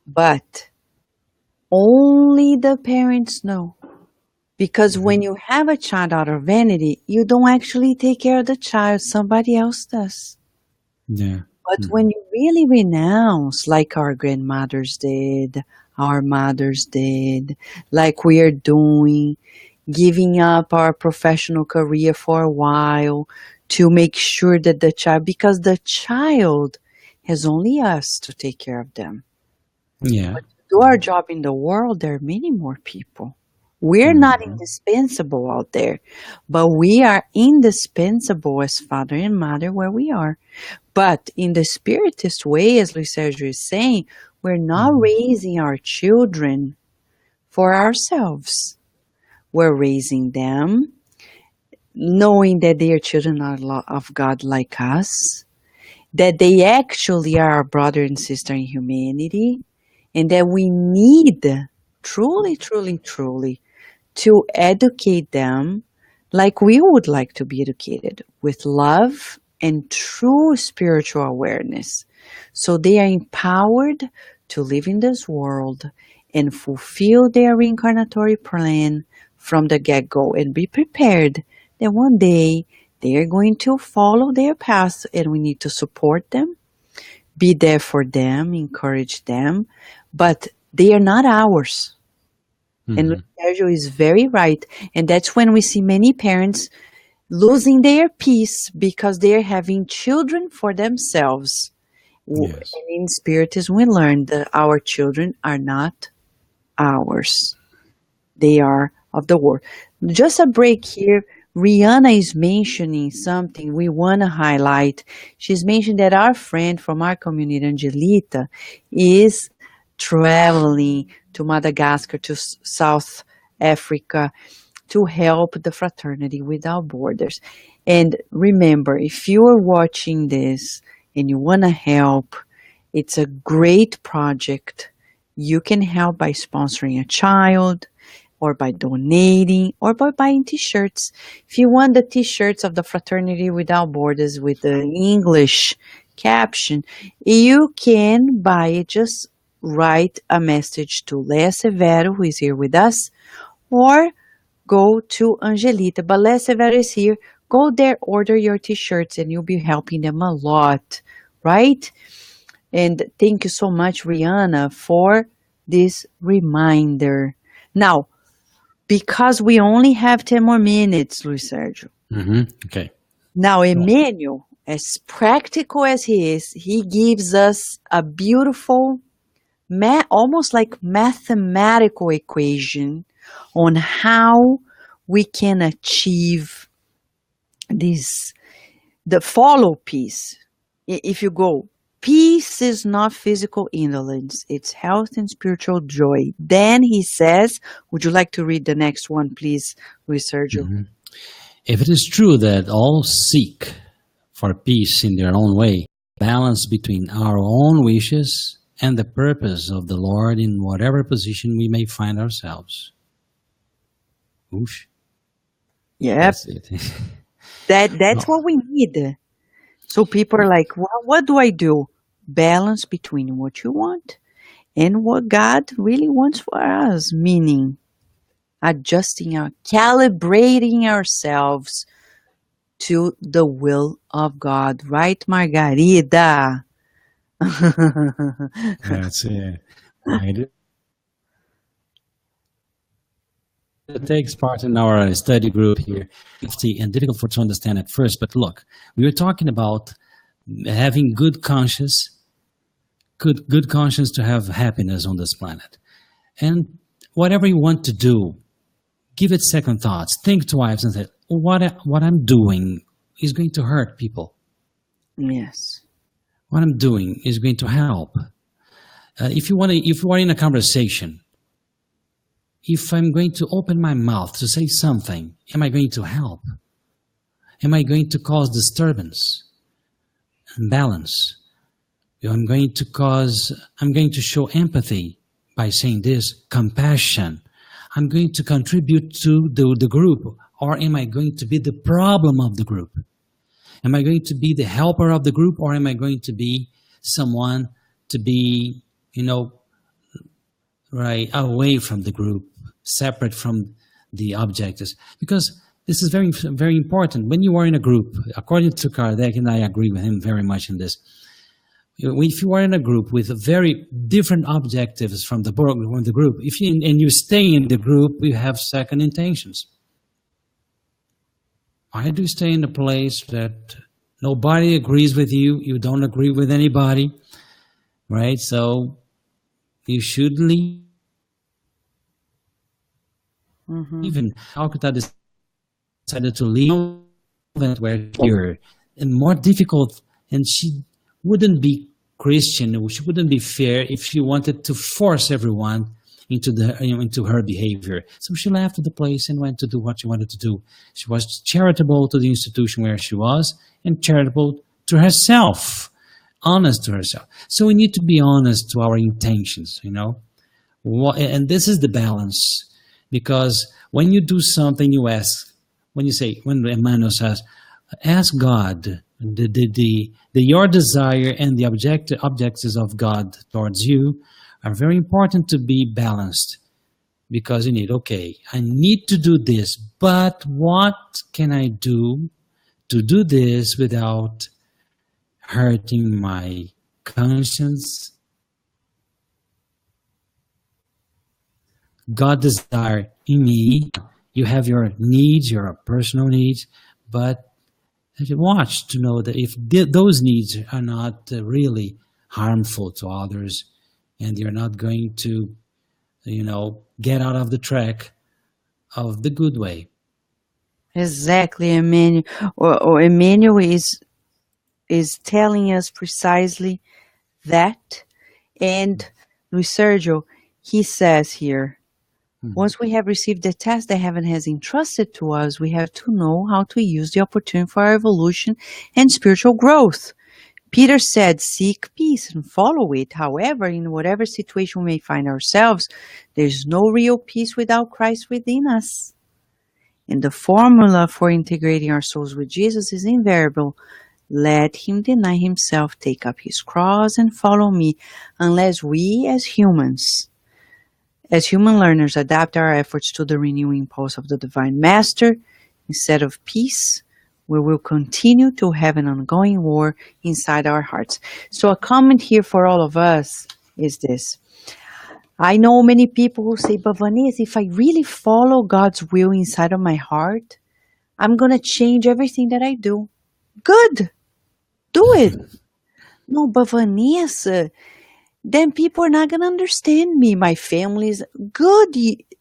But only the parents know. Because Mhm. when you have a child out of vanity, you don't actually take care of the child, somebody else does. Yeah. But when Mhm. you really renounce, like our grandmothers did, our mothers did, like we are doing, giving up our professional career for a while to make sure that the child, because the child has only us to take care of them. Yeah. But to do our job in the world, there are many more people. We're not Mhm. indispensable out there, but we are indispensable as father and mother where we are. But in the spiritist way, as Luis Sergio is saying, we're not Mhm. raising our children for ourselves. We're raising them knowing that they are children of God like us, that they actually are our brother and sister in humanity, and that we need truly, truly, truly to educate them like we would like to be educated with love and true spiritual awareness. So they are empowered to live in this world and fulfill their reincarnatory plan from the get go and be prepared that one day they are going to follow their path and we need to support them, be there for them, encourage them, but they are not ours. And Mhm. Sergio is very right. And that's when we see many parents losing their peace because they're having children for themselves. Yes. And in Spiritism, we learn that our children are not ours, they are of the world. Just a break here. Rihanna is mentioning something we want to highlight. She's mentioned that our friend from our community, Angelita, is traveling to Madagascar, to South Africa, to help the Fraternity Without Borders. And remember, if you are watching this and you want to help, it's a great project. You can help by sponsoring a child, or by donating, or by buying t-shirts. If you want the t-shirts of the Fraternity Without Borders with the English caption, you can buy it. Just write a message to Lea Severo, who is here with us, or go to Angelita. But Lea Severo is here. Go there, order your t-shirts, and you'll be helping them a lot, right? And thank you so much, Rihanna, for this reminder. Now, because we only have 10 more minutes, Luis Sergio. Okay. Now, Go on. Emmanuel, as practical as he is, he gives us a beautiful, almost like mathematical equation on how we can achieve this, the follow peace. If you go, peace is not physical indolence, it's health and spiritual joy. Then he says, would you like to read the next one, please, Luis Sergio? Mhm. If it is true that all seek for peace in their own way, balance between our own wishes and the purpose of the Lord in whatever position we may find ourselves. Oosh, Yep, that's it. that's No. what we need. So people are like, well, what do I do? balance between what you want and what God really wants for us, meaning calibrating ourselves to the will of God. Right, Margarida? That's it. Right. It takes part in our study group here. And difficult for to understand at first, but look, we were talking about having good conscience to have happiness on this planet. And whatever you want to do, give it second thoughts. Think twice and say, what I'm doing is going to hurt people. Yes. What I'm doing is going to help. If you are in a conversation, if I'm going to open my mouth to say something, am I going to help? Am I going to cause disturbance, imbalance? I'm going to show empathy by saying this, compassion. I'm going to contribute to the group, or am I going to be the problem of the group? Am I going to be the helper of the group, or am I going to be someone to be, right away from the group, separate from the objectives? Because this is very, very important. When you are in a group, according to Kardec, and I agree with him very much in this, if you are in a group with very different objectives from the group, and you stay in the group, you have second intentions. Why do you stay in a place that nobody agrees with you? You don't agree with anybody, right? So you should leave. Even Calcutta decided to leave, where here and more difficult, and she wouldn't be Christian. She wouldn't be fair if she wanted to force everyone into her behavior. So she left the place and went to do what she wanted to do. She was charitable to the institution where she was, and charitable to herself, honest to herself. So we need to be honest to our intentions, and this is the balance. Because when you do something, you ask, when Emmanuel says, ask God, your desire and the objectives of God towards you are very important to be balanced. Because you need, I need to do this, but what can I do to do this without hurting my conscience? God desire in me. You have your needs, your personal needs, but watch to know that if those needs are not really harmful to others, and you're not going to, get out of the track of the good way. Exactly, Emmanuel. Or Emmanuel is telling us precisely that. And Luis Sergio, he says here, once we have received the task that heaven has entrusted to us, we have to know how to use the opportunity for our evolution and spiritual growth. Peter said, seek peace and follow it. However, in whatever situation we may find ourselves, there's no real peace without Christ within us. And the formula for integrating our souls with Jesus is invariable. Let him deny himself, take up his cross, and follow me, unless we as human learners, adapt our efforts to the renewing impulse of the Divine Master. Instead of peace, we will continue to have an ongoing war inside our hearts. So a comment here for all of us is this. I know many people who say, but Vanessa, if I really follow God's will inside of my heart, I'm going to change everything that I do. Good. Do it. No, but Vanessa, then people are not going to understand me. My family's good.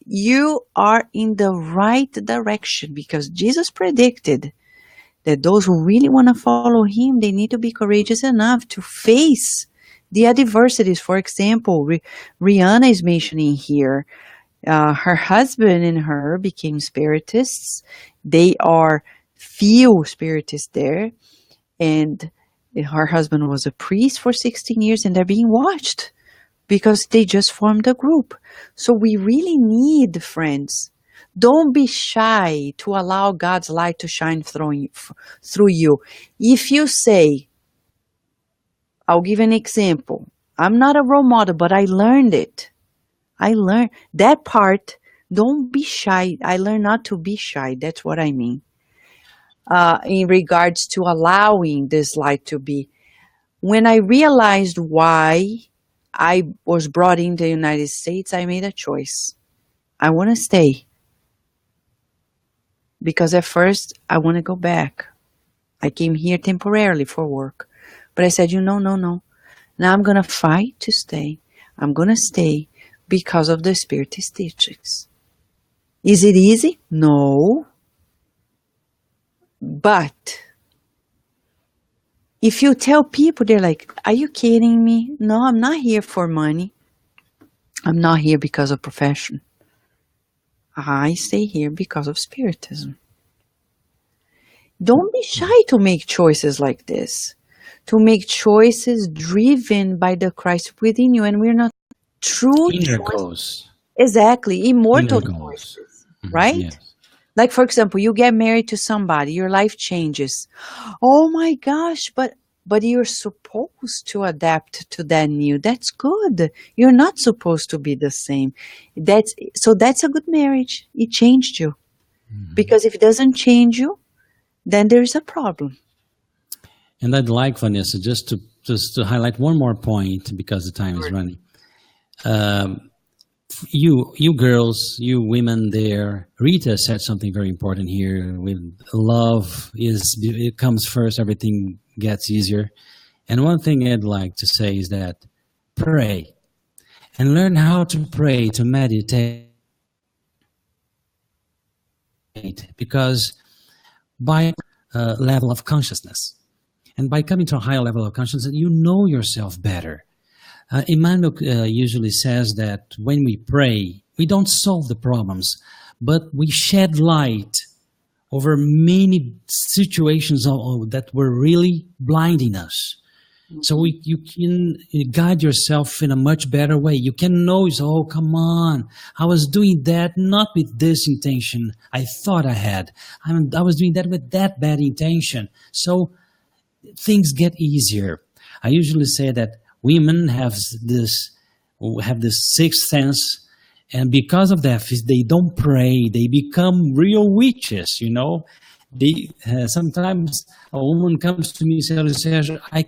You are in the right direction, because Jesus predicted that those who really want to follow him, they need to be courageous enough to face the adversities. For example, Rihanna is mentioning here, her husband and her became spiritists. They are few spiritists there, and her husband was a priest for 16 years, and they're being watched because they just formed a group. So we really need, friends, don't be shy to allow God's light to shine through you. If you say, I'll give an example. I'm not a role model, but I learned it. I learned that part. Don't be shy. I learned not to be shy. That's what I mean. In regards to allowing this light to be. When I realized why I was brought into the United States, I made a choice. I want to stay because at first I want to go back. I came here temporarily for work, but I said, no, no, no. Now I'm going to fight to stay. I'm going to stay because of the Spiritist teachings. Is it easy? No. But if you tell people, they're like, are you kidding me? No, I'm not here for money. I'm not here because of profession. I stay here because of Spiritism. Don't be shy to make choices like this, to make choices driven by the Christ within you. And we're not true Inner choices. goals. Exactly. Inner Immortal goals. choices, right? Yes. Like, for example, you get married to somebody, your life changes. Oh my gosh, but you're supposed to adapt to that new. That's good. You're not supposed to be the same. That's a good marriage. It changed you. Because if it doesn't change you, then there's a problem. And I'd like, Vanessa, just to highlight one more point because the time is running. You girls, you women there, Rita said something very important here. With love it comes first, everything gets easier. And one thing I'd like to say is that pray and learn how to pray, to meditate, because by level of consciousness, and by coming to a higher level of consciousness, you know yourself better. Emmanuel usually says that when we pray, we don't solve the problems, but we shed light over many situations that were really blinding us. So you can guide yourself in a much better way. You can know, oh, come on, I was doing that not with this intention I thought I had. I was doing that with that bad intention. So things get easier. I usually say that women have this sixth sense, and because of that, if they don't pray, they become real witches. They sometimes a woman comes to me and says, Sergio, I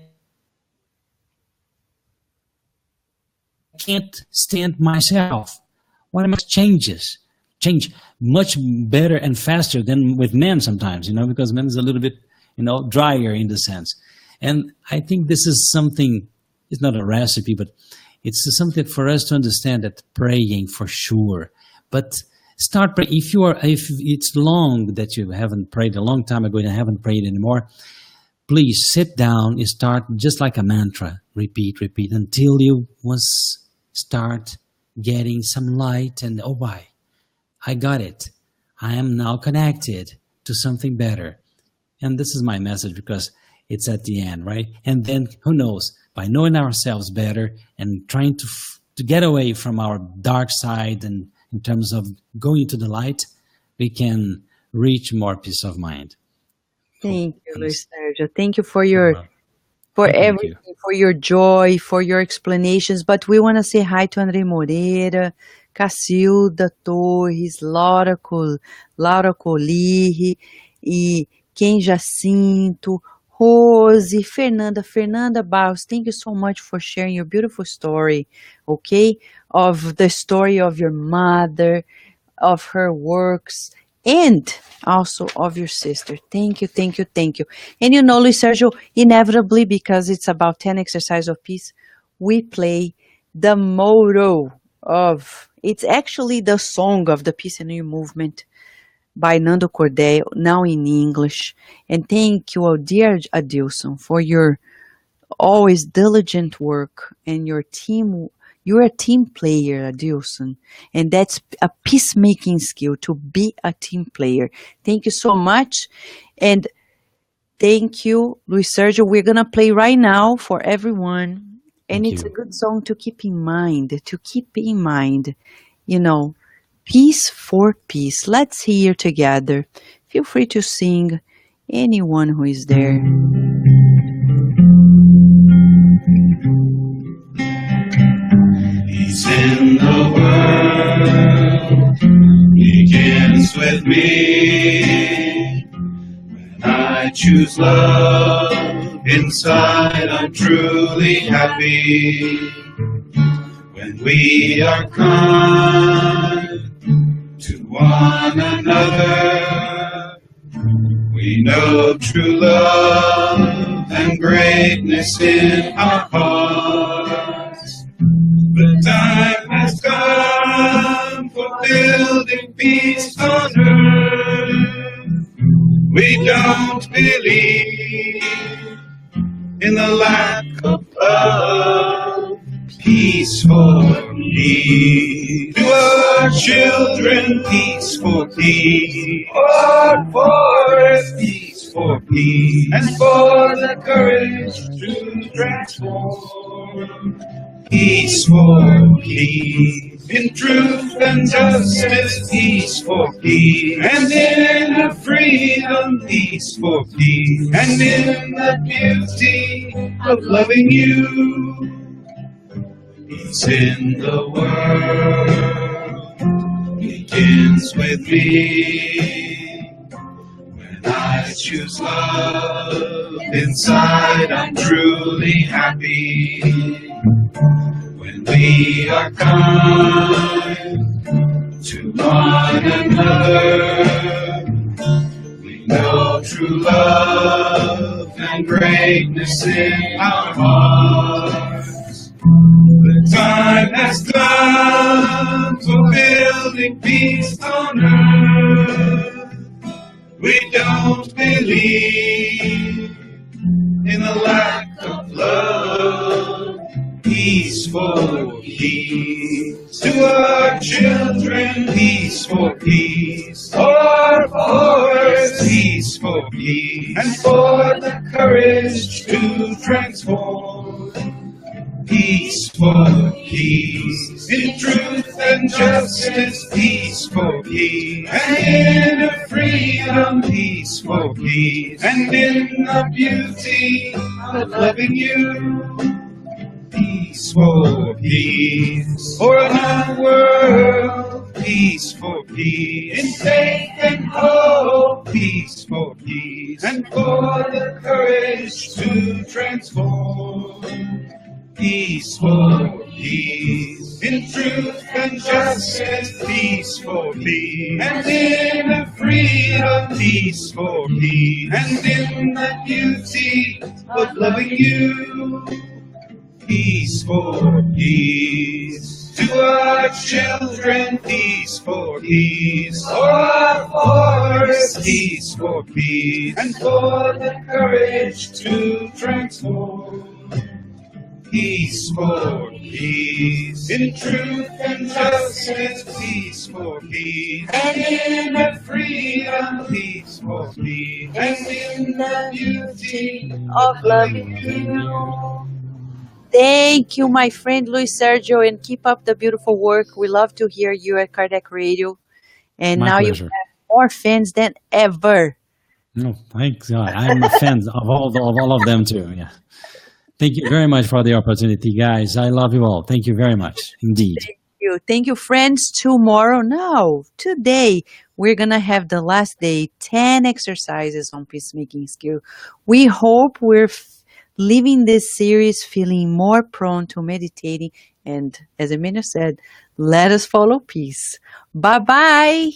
can't stand myself. What must change much better and faster than with men sometimes, because men is a little bit, drier in the sense. And I think this is something, it's not a recipe, but it's something for us to understand that praying for sure. But start praying. If it's long that you haven't prayed, a long time ago and haven't prayed anymore, please sit down and start just like a mantra. Repeat until you start getting some light and, oh, why? I got it. I am now connected to something better. And this is my message because it's at the end, right? And then who knows, by knowing ourselves better and trying to get away from our dark side and in terms of going to the light, we can reach more peace of mind. Thank you, Luis Sergio. Thank you for everything, for your joy, for your explanations. But we want to say hi to André Moreira, Cacilda Torres, Laura Colirri, e Ken Jacinto, Rose, Fernanda Barros. Thank you so much for sharing your beautiful story, okay? Of the story of your mother, of her works, and also of your sister. Thank you. And Luis Sergio, inevitably, because it's about 10 exercise of peace, we play the motto it's actually the song of the Peace and New Movement by Nando Cordeiro, now in English. And thank you, dear Adilson, for your always diligent work and your team. You're a team player, Adilson, and that's a peacemaking skill, to be a team player. Thank you so much, and thank you, Luis Sergio. We're going to play right now for everyone, and it's a good song to keep in mind, peace for peace. Let's hear together. Feel free to sing, anyone who is there. begins with me. When I choose love, inside I'm truly happy. When we are kind to one another, we know true love and greatness in our hearts. The time has come for building peace on earth. We don't believe in the lack of love. Peace for peace. To our children, peace for peace. Our forest, peace for peace. And for the courage to transform. Peace for peace. In truth and justice, peace for peace. And in the freedom, peace for peace. And in the beauty of loving you. Peace in the world begins with me. When I choose love, inside I'm truly happy. When we are kind to one another, we know true love and greatness in our hearts. The time has come for building peace on earth. We don't believe in the lack of love. Peace for peace. To our children, peace for peace. For our forests, peace for peace. And for the courage to transform. Peace for peace. In truth and justice, peace for peace. And in freedom, peace for peace. And in the beauty of loving you. Peace for peace. For our world, peace for peace. In faith and hope, peace for peace. And for the courage to transform. Peace for peace. In truth and justice, peace for peace. And in the freedom, peace for peace. And in the beauty of loving you. Peace for peace. To our children, peace for peace. For our forests, peace for peace. And for the courage to transform. Peace for peace. In truth and justice, peace for peace. And in the freedom, peace for peace. And in the beauty of loving you. Thank you, my friend Luis Sergio, and keep up the beautiful work. We love to hear you at Kardec Radio. And My now you pleasure. have more fans than ever. No, thanks God. I'm a fan of all of them too. Yeah. Thank you very much for the opportunity, guys. I love you all. Thank you very much indeed. Thank you, friends. Tomorrow, no, today, we're going to have the last day, 10 exercises on peacemaking skill. We hope we're leaving this series feeling more prone to meditating. And as Emmanuel said, let us follow peace. Bye-bye.